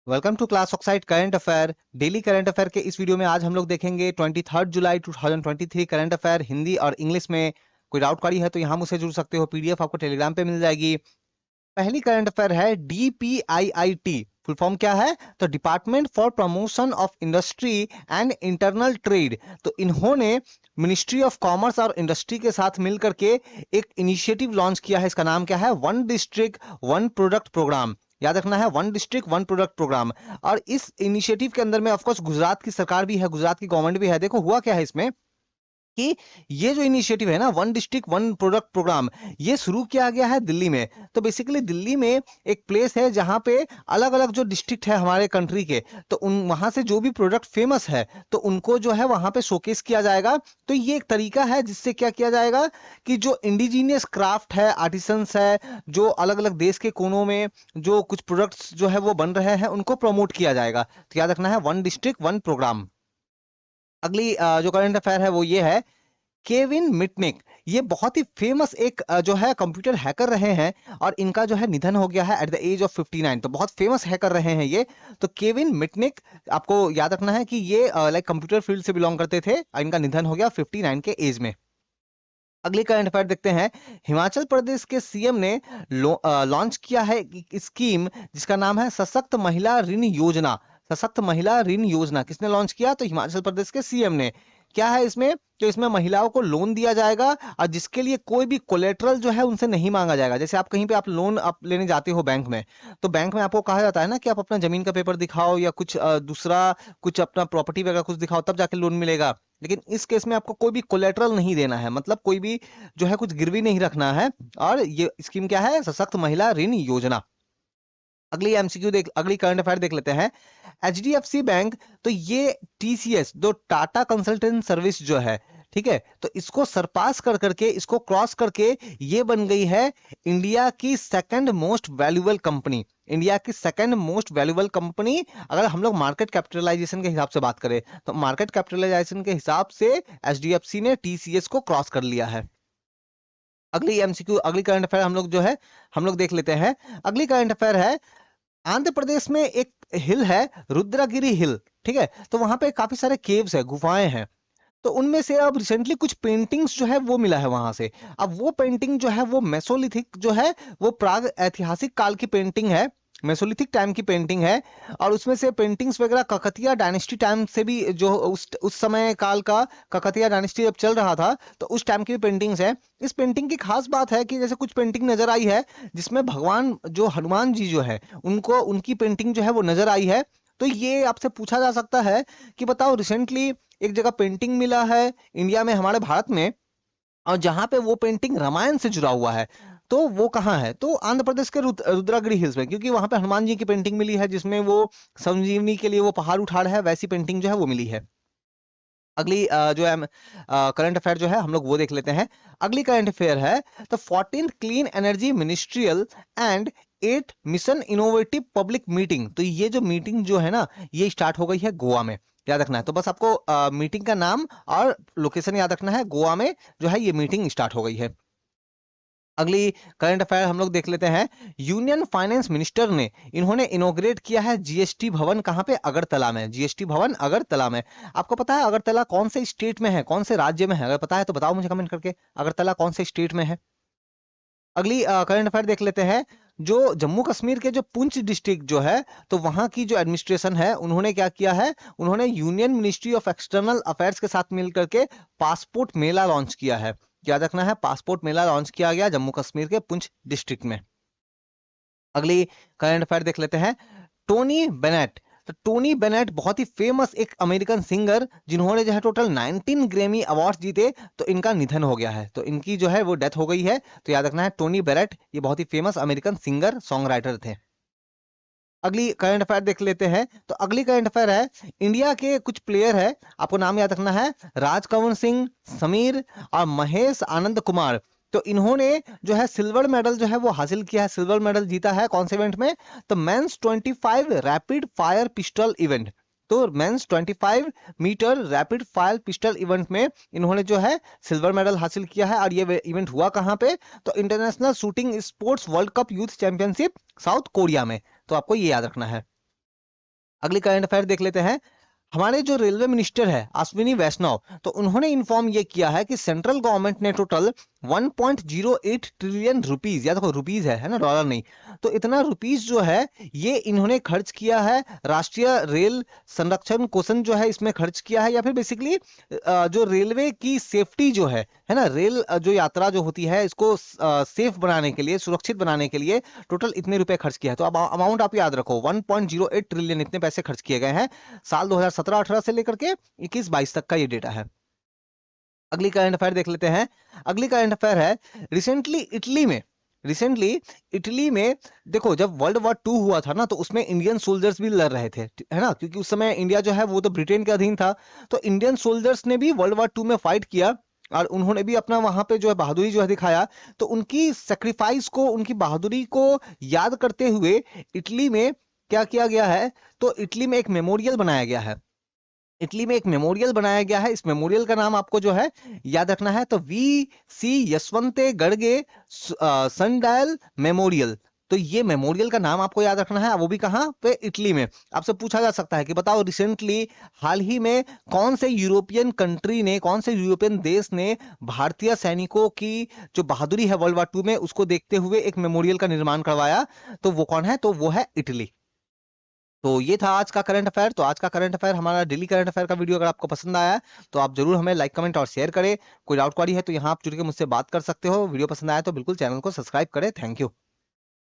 Welcome to class oxide current affair daily current affair के इस video में आज हम लोग देखेंगे 23 जुलाई 2023 करंट अफेयर हिंदी और इंग्लिश में। कोई डाउट करी है तो यहाँ मुझसे जुड़ सकते हो। पीडीएफ आपको टेलीग्राम पे मिल जाएगी। पहली करंट अफेयर है डीपीआईआईटी। फुल फॉर्म क्या है? तो department for promotion of industry and internal trade. तो इन्होंने मिनिस्ट्री ऑफ कॉमर्स और इंडस्ट्री के साथ मिलकर के एक इनिशिएटिव लॉन्च किया है। इसका नाम क्या है? One district one product program. याद रखना है, one district one product program. और इस इनिशिएटिव के अंदर में ऑफकोर्स गुजरात की सरकार भी है, गुजरात की गवर्नमेंट भी है। देखो हुआ क्या है इसमें कि ये जो इनिशिएटिव है ना, one district one product program, ये शुरू किया गया है दिल्ली में। तो बेसिकली दिल्ली में एक प्लेस है जहां पे अलग अलग जो डिस्ट्रिक्ट है हमारे कंट्री के, तो उन वहां से जो भी प्रोडक्ट फेमस है तो उनको जो है वहां पे शोकेस किया जाएगा। तो ये एक तरीका है जिससे क्या किया जाएगा कि जो इंडिजीनियस क्राफ्ट है, आर्टिसंस है, जो अलग अलग देश के कोनों में जो कुछ प्रोडक्ट्स जो है वो बन रहे हैं उनको प्रमोट किया जाएगा। तो याद रखना है, वन डिस्ट्रिक्ट वन प्रोग्राम। अगली जो करंट अफेयर है वो ये है, केविन मिटनिक। ये बहुत ही फेमस एक जो है कंप्यूटर हैकर रहे हैं और इनका जो है निधन हो गया है एट द एज ऑफ 59। तो बहुत फेमस हैकर रहे हैं ये। तो केविन मिटनिक, आपको याद रखना है कि ये लाइक कंप्यूटर फील्ड से बिलोंग करते थे और इनका निधन हो गया 59 के एज में। अगली करंट अफेयर देखते हैं। हिमाचल प्रदेश के सीएम ने लॉन्च किया है स्कीम जिसका नाम है सशक्त महिला ऋण योजना। सशक्त महिला ऋण योजना किसने लॉन्च किया? तो हिमाचल प्रदेश के सीएम ने। क्या है इसमें? तो इसमें महिलाओं को लोन दिया जाएगा और जिसके लिए कोई भी कोलेटरल जो है उनसे नहीं मांगा जाएगा। जैसे आप कहीं पे आप लोन आप लेने जाते हो बैंक में, तो बैंक में आपको कहा जाता है ना कि आप अपना जमीन का पेपर दिखाओ या कुछ दूसरा कुछ अपना प्रॉपर्टी वगैरह कुछ दिखाओ तब जाके लोन मिलेगा। लेकिन इस केस में आपको कोई भी कोलेटरल नहीं देना है, मतलब कोई भी जो है कुछ गिरवी नहीं रखना है। और ये स्कीम क्या है? सशक्त महिला ऋण योजना। अगली करंट अफेयर देख लेते हैं। एचडीएफसी बैंक, तो ये टीसीएस जो टाटा कंसल्टेंट सर्विस जो है, ठीक है, तो इसको सरपास कर करके, इसको क्रॉस करके ये बन गई है इंडिया की second most valuable company. India की सेकंड मोस्ट वैल्यूएबल कंपनी। अगर हम लोग मार्केट कैपिटलाइजेशन के हिसाब से बात करें तो मार्केट कैपिटलाइजेशन के हिसाब से एचडीएफसी ने टीसीएस को क्रॉस कर लिया है। अगली एमसीक्यू, अगली करंट अफेयर हम लोग जो है हम लोग देख लेते हैं। अगली करंट अफेयर है, आंध्र प्रदेश में एक हिल है रुद्रगिरी हिल, ठीक है, तो वहां पे काफी सारे केव्स है, गुफाएं हैं। तो उनमें से अब रिसेंटली कुछ पेंटिंग्स जो है वो मिला है वहां से। अब वो पेंटिंग जो है वो मेसोलिथिक जो है, वो प्राग ऐतिहासिक काल की पेंटिंग है, मेसोलिथिक टाइम की पेंटिंग है। और उसमें से पेंटिंग्स वगैरह ककतिया डायनेस्टी टाइम से भी, जो उस समय काल का ककतिया डायनेस्टी जब चल रहा था तो उस टाइम की भी पेंटिंग्स है। इस पेंटिंग की खास बात है कि जैसे कुछ पेंटिंग नजर आई है जिसमें भगवान जो हनुमान जी जो है उनको, उनकी पेंटिंग जो है वो नजर आई है। तो ये आपसे पूछा जा सकता है कि बताओ, रिसेंटली एक जगह पेंटिंग मिला है इंडिया में, हमारे भारत में, और जहां पे वो पेंटिंग रामायण से जुड़ा हुआ है, तो वो कहाँ है? तो आंध्र प्रदेश के रुद्रागिरी हिल्स में, क्योंकि वहां पे हनुमान जी की पेंटिंग मिली है जिसमें वो संजीवनी के लिए वो पहाड़ उठा रहे हैं, वैसी पेंटिंग जो है वो मिली है। अगली जो है करंट अफेयर जो है हम लोग वो देख लेते हैं। अगली करंट अफेयर है, तो 14th clean energy ministerial and 8 mission innovative public meeting. तो ये जो मीटिंग जो है ना, ये स्टार्ट हो गई है गोवा में। याद रखना है, तो बस आपको मीटिंग का नाम और लोकेशन याद रखना है। गोवा में जो है ये मीटिंग स्टार्ट हो गई है। अगली करंट अफेयर हम लोग देख लेते हैं। यूनियन फाइनेंस मिनिस्टर ने, इन्होंने इनोग्रेट किया है जीएसटी भवन। कहां पे? अगरतला में। जीएसटी भवन अगरतला में। आपको पता है अगरतला कौन से स्टेट में है, कौन से राज्य में है? अगर पता है तो बताओ मुझे कमेंट करके, अगरतला कौन से स्टेट में है। अगली करंट अफेयर देख लेते हैं। जो जम्मू कश्मीर के जो पुंछ डिस्ट्रिक्ट जो है, तो वहां की जो एडमिनिस्ट्रेशन है उन्होंने क्या किया है, उन्होंने union ministry of external affairs के साथ मिलकर के पासपोर्ट मेला लॉन्च किया है। याद रखना है, पासपोर्ट मेला लॉन्च किया गया जम्मू कश्मीर के पुंछ डिस्ट्रिक्ट में। अगली करंट अफेयर देख लेते हैं। टोनी बेनेट, तो टोनी बेनेट बहुत ही फेमस एक अमेरिकन सिंगर जिन्होंने जो है टोटल 19 ग्रैमी अवार्ड जीते, तो इनका निधन हो गया है, तो इनकी जो है वो डेथ हो गई है। तो याद रखना है, टोनी बेनेट ये बहुत ही famous American singer song writer थे। अगली करंट अफेयर देख लेते हैं। तो अगली करंट अफेयर है, इंडिया के कुछ प्लेयर है, आपको नाम याद रखना है, राजकमल सिंह, समीर और महेश आनंद कुमार। तो इन्होंने जो है सिल्वर मेडल जो है वो हासिल किया है, सिल्वर मेडल जीता है कौन से इवेंट में? तो men's 25 rapid fire pistol event. तो men's 25 metre rapid fire pistol event में इन्होंने जो है सिल्वर मेडल हासिल किया है। और ये इवेंट हुआ कहां पे? तो international shooting sports world cup youth championship south Korea में। तो आपको ये याद रखना है। अगली करंट अफेयर देख लेते हैं। हमारे जो रेलवे मिनिस्टर है अश्विनी वैष्णव, तो उन्होंने इन्फॉर्म ये किया है कि सेंट्रल गवर्नमेंट ने टोटल 1.08 ट्रिलियन रुपीज, या देखो रुपीज है ना, डॉलर नहीं, तो इतना रुपीज जो है ये इन्होंने खर्च किया है राष्ट्रीय रेल संरक्षण कोषन जो है इसमें खर्च किया है, या फिर बेसिकली जो रेलवे की सेफ्टी जो है ना, रेल जो यात्रा जो होती है इसको सेफ बनाने के लिए, सुरक्षित बनाने के लिए टोटल इतने रुपए खर्च किया है। तो अब अमाउंट आप याद रखो, 1.08 ट्रिलियन इतने पैसे खर्च किए गए हैं साल 2017-18 से लेकर के 21-22 तक का ये डेटा है। अगली करंट अफेयर देख लेते हैं। अगली करंट अफेयर है, रिसेंटली इटली में देखो, जब वर्ल्ड वॉर 2 हुआ था ना, तो उसमें इंडियन सोल्जर्स भी लड़ रहे थे, है ना, क्योंकि उस समय इंडिया जो है वो तो ब्रिटेन के अधीन था। तो इंडियन सोल्जर्स ने भी वर्ल्ड वॉर 2 में फाइट किया और उन्होंने भी अपना वहां पे जो है बहादुरी जो है दिखाया। तो उनकी सेक्रीफाइस को, उनकी बहादुरी को याद करते हुए इटली में क्या किया गया है, तो इटली में एक मेमोरियल बनाया गया है। इटली में एक मेमोरियल बनाया गया है। इस मेमोरियल का नाम आपको जो है याद रखना है, तो वी सी यशवंते गढ़गे सनडायल मेमोरियल। तो ये मेमोरियल का नाम आपको याद रखना है, वो भी कहाँ पे, इटली में। आपसे पूछा जा सकता है कि बताओ रिसेंटली हाल ही में कौन से यूरोपियन कंट्री ने, कौन से यूरोपियन देश ने भारतीय सैनिकों की जो बहादुरी है वर्ल्ड वॉर 2 में उसको देखते हुए एक मेमोरियल का निर्माण करवाया, तो वो कौन है, तो वो है इटली। तो ये था आज का करंट अफेयर। तो आज का करंट अफेयर हमारा डेली करंट अफेयर का वीडियो अगर आपको पसंद आया है तो आप जरूर हमें लाइक कमेंट और शेयर करें। कोई डाउट क्वारी है तो यहाँ आप जुड़ के मुझसे बात कर सकते हो। वीडियो पसंद आया तो बिल्कुल चैनल को सब्सक्राइब करें। Thank you.